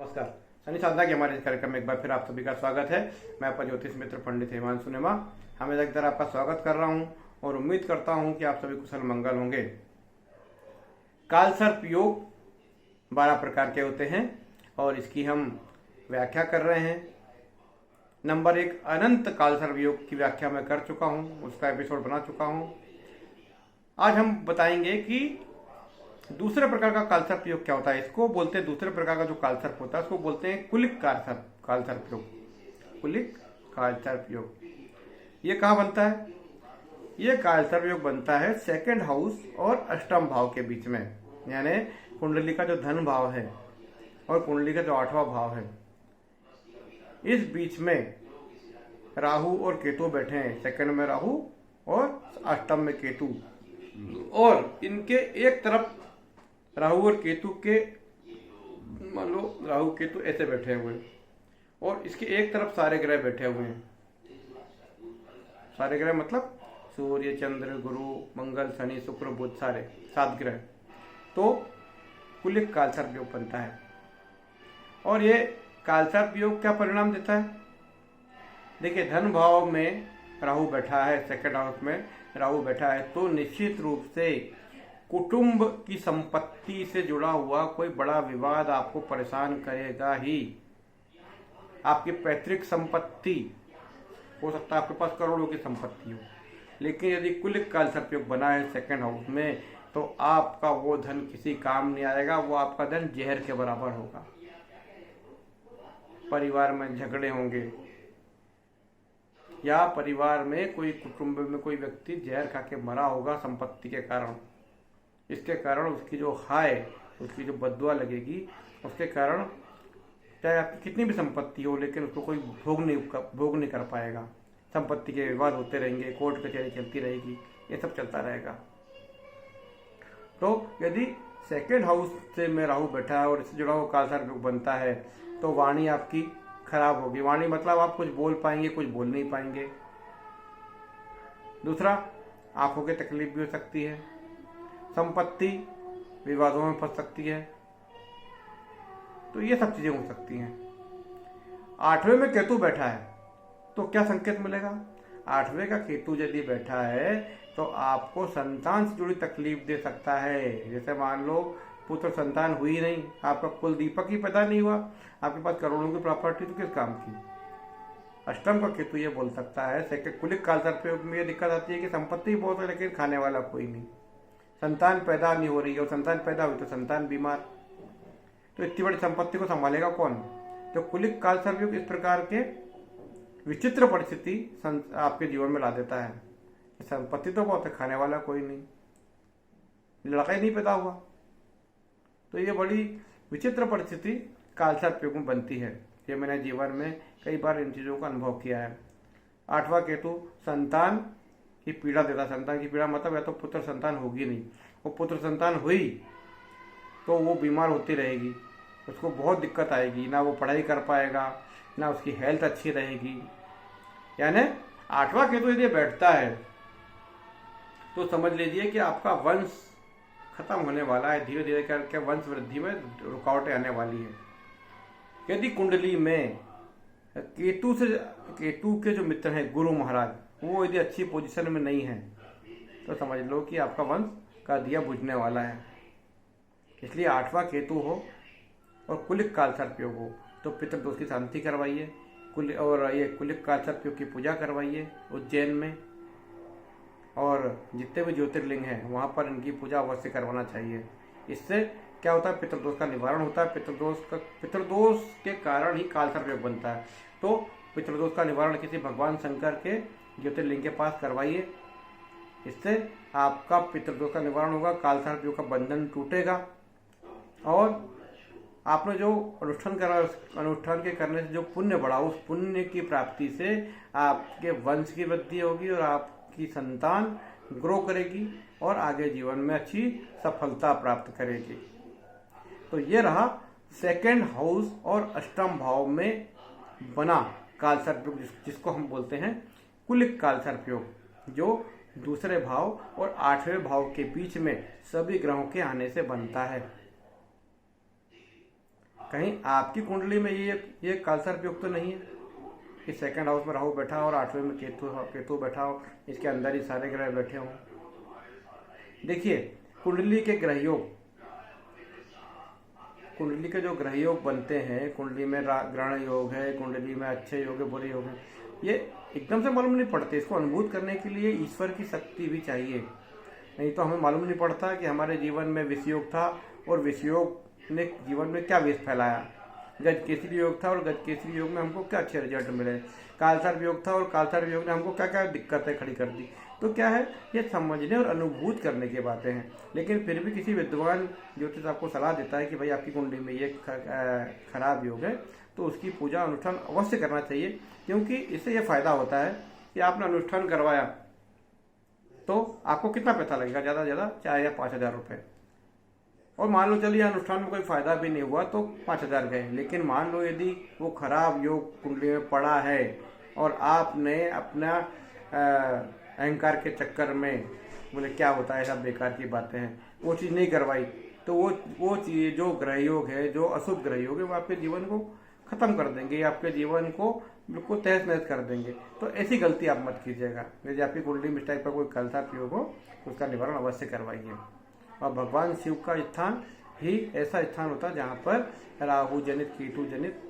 नमस्कार। शनि साधना के हमारे इस कार्यक्रम में एक बार फिर आप सभी का स्वागत है। मैं आपका ज्योतिष मित्र पंडित हिमांशु नेमा हमेशा की तरह आपका स्वागत कर रहा हूं और उम्मीद करता हूं कि आप सभी कुशल मंगल होंगे। कालसर्प योग 12 प्रकार के होते हैं और इसकी हम व्याख्या कर रहे हैं। नंबर 1 अनंत कालसर्प योग की व्याख्या मैं कर चुका हूं, उसका एपिसोड बना चुका हूं। आज हम बताएंगे कि दूसरे प्रकार का कालसर्प योग क्या होता है। इसको बोलते हैं, दूसरे प्रकार का जो कालसर्प होता है उसको बोलते हैं कुलिक कालसर्प योग। कुलिक कालसर्प योग ये कहाँ बनता है? ये कालसर्प योग बनता है सेकंड हाउस और अष्टम भाव के बीच में, यानी कुंडली का जो धन भाव है और कुंडली का जो 8वां भाव है, इस बीच में राहु और केतु बैठे हैं। सेकंड में राहु और अष्टम में केतु, और इनके एक तरफ राहु और केतु के, मान लो राहु केतु ऐसे बैठे हुए और इसके एक तरफ सारे ग्रह बैठे हुए हैं। सारे ग्रह मतलब सूर्य, चंद्र, गुरु, मंगल, शनि, शुक्र, बुध, सारे 7 ग्रह। तो कुलिक कालसर्प योग बनता है। और ये कालसर्प योग क्या परिणाम देता है? देखिए, धन भाव में राहु बैठा है, सेकंड हाउस में राहु बैठा है, तो निश्चित रूप से कुटुंब की संपत्ति से जुड़ा हुआ कोई बड़ा विवाद आपको परेशान करेगा ही। आपकी पैतृक संपत्ति हो सकता है, आपके पास करोड़ों की संपत्ति हो, लेकिन यदि कुलिक कालसर्प योग बना है सेकंड हाउस में, तो आपका वो धन किसी काम नहीं आएगा। वो आपका धन जहर के बराबर होगा। परिवार में झगड़े होंगे, या परिवार में कोई, कुटुंब में कोई व्यक्ति जहर खा के मरा होगा संपत्ति के कारण। इसके कारण उसकी जो हाय, उसकी जो बद्दुआ लगेगी, उसके कारण चाहे आपकी कितनी भी संपत्ति हो, लेकिन उसको कोई भोग नहीं कर पाएगा। संपत्ति के विवाद होते रहेंगे, कोर्ट कचहरी चलती रहेगी, ये सब चलता रहेगा। तो यदि सेकेंड हाउस से में राहु बैठा है और इससे जुड़ा हुआ कालसर्प योग बनता है, तो वाणी आपकी खराब होगी। वाणी मतलब आप कुछ बोल पाएंगे, कुछ बोल नहीं पाएंगे। दूसरा, आंखों की तकलीफ भी हो सकती है। संपत्ति विवादों में फंस सकती है। तो ये सब चीजें हो सकती हैं। 8वें में केतु बैठा है तो क्या संकेत मिलेगा? 8वें का केतु यदि बैठा है तो आपको संतान से जुड़ी तकलीफ दे सकता है। जैसे मान लो पुत्र संतान हुई नहीं, आपका कुल दीपक ही पैदा नहीं हुआ, आपके पास करोड़ों की प्रॉपर्टी, तो किस काम की? अष्टम का केतु ये बोल सकता है। सेकंड कुलिक कालसर्प योग में ये दिक्कत आती है कि संपत्ति बहुत है लेकिन खाने वाला कोई नहीं, संतान पैदा नहीं हो रही है, और संतान पैदा हुई तो संतान बीमार, तो इतनी बड़ी संपत्ति को संभालेगा कौन? तो कुलिक कालसर्प योग इस प्रकार के विचित्र परिस्थिति आपके जीवन में ला देता है। संपत्ति तो बहुत है, खाने वाला कोई नहीं, लड़का ही नहीं पैदा हुआ। तो ये बड़ी विचित्र परिस्थिति कालसर्प योग में बनती है। ये मैंने जीवन में कई बार इन चीज़ों का अनुभव किया है। 8वां केतु संतान की पीड़ा देता। संतान की पीड़ा मतलब या तो पुत्र संतान होगी नहीं, वो पुत्र संतान हुई तो वो बीमार होती रहेगी, उसको बहुत दिक्कत आएगी, ना वो पढ़ाई कर पाएगा, ना उसकी हेल्थ अच्छी रहेगी। यानी 8वां केतु यदि बैठता है तो समझ लीजिए कि आपका वंश खत्म होने वाला है। धीरे धीरे करके वंश वृद्धि में रुकावटें आने वाली है। यदि कुंडली में केतु के जो मित्र हैं गुरु महाराज, वो यदि अच्छी पोजीशन में नहीं है तो समझ लो कि आपका वंश का दिया बुझने वाला है। इसलिए 8वां केतु हो और कुलिक कालसर्प योग हो तो पितृदोष की शांति करवाइए, और ये कुलिक कालसर्प योग की पूजा करवाइए उज्जैन में, और जितने भी ज्योतिर्लिंग हैं वहाँ पर इनकी पूजा अवश्य करवाना चाहिए। इससे क्या होता है? पितृदोष का निवारण होता है। पितृदोष के कारण ही कालसर्प योग बनता है। तो पितृदोष का निवारण किसी भगवान शंकर के ज्योतिर्लिंग के पास करवाइए। इससे आपका पितृदोष का निवारण होगा, कालसर्प योग का बंधन टूटेगा, और आपने जो अनुष्ठान करा, उस अनुष्ठान के करने से जो पुण्य बढ़ा, उस पुण्य की प्राप्ति से आपके वंश की वृद्धि होगी और आपकी संतान ग्रो करेगी और आगे जीवन में अच्छी सफलता प्राप्त करेगी। तो ये रहा सेकंड हाउस और अष्टम भाव में बना कालसर्प योग, जिसको हम बोलते हैं कुलिक कालसर्प योग, जो दूसरे भाव और 8वें भाव के बीच में सभी ग्रहों के आने से बनता है। कहीं आपकी कुंडली में ये कालसर्प योग तो नहीं है कि सेकंड हाउस में राहु बैठा और 8वें में केतु बैठा हो, इसके अंदर ही सारे ग्रह बैठे हों। देखिए कुंडली के ग्रह योग, कुंडली के जो ग्रह योग बनते हैं, कुंडली में ग्रहण योग है, कुंडली में अच्छे योग है, बुरे योग है, ये एकदम से मालूम नहीं पड़ते। इसको अनुभूत करने के लिए ईश्वर की शक्ति भी चाहिए, नहीं तो हमें मालूम नहीं पड़ता कि हमारे जीवन में विषयोग था और विषयोग ने जीवन में क्या विष फैलाया। गजकेसरी योग था और गजकेसरी योग में हमको क्या अच्छे रिजल्ट मिले। कालसर्प योग था और कालसर्प योग ने हमको क्या क्या दिक्कतें खड़ी कर दी। तो क्या है, ये समझने और अनुभूत करने की बातें हैं। लेकिन फिर भी किसी विद्वान ज्योतिष आपको सलाह देता है कि भाई आपकी कुंडली में ये खराब योग है, तो उसकी पूजा अनुष्ठान अवश्य करना चाहिए, क्योंकि इससे ये फायदा होता है कि आपने अनुष्ठान करवाया तो आपको कितना पैसा लगेगा, ज़्यादा से ज़्यादा 4 या 5,000 रुपये। और मान लो चलिए अनुष्ठान में कोई फायदा भी नहीं हुआ तो 5,000 गए। लेकिन मान लो यदि वो खराब योग कुंडली में पड़ा है और आपने अपना अहंकार के चक्कर में, बोले क्या होता है, सब बेकार की बातें हैं, वो चीज़ नहीं करवाई, तो वो चीज़ जो ग्रह योग है, जो अशुभ ग्रह योग है, वो आपके जीवन को खत्म कर देंगे, आपके जीवन को बिल्कुल तहस नहस कर देंगे। तो ऐसी गलती आप मत कीजिएगा। यदि आपकी कुंडली में इस टाइप का कोई कालसर्प योग हो तो उसका निवारण अवश्य करवाइए। और भगवान शिव का स्थान ही ऐसा स्थान होता है जहाँ पर राहु जनित, केतु जनित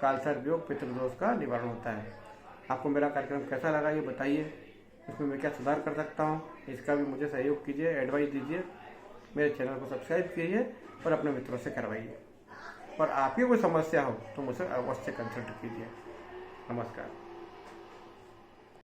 कालसर्प योग, पितृदोष का निवारण होता है। आपको मेरा कार्यक्रम कैसा लगा ये बताइए, इसमें मैं क्या सुधार कर सकता हूँ, इसका भी मुझे सहयोग कीजिए, एडवाइस दीजिए। मेरे चैनल को सब्सक्राइब कीजिए और अपने मित्रों से करवाइए। और आपकी कोई समस्या हो तो मुझसे अवश्य कंसल्ट कीजिए। नमस्कार।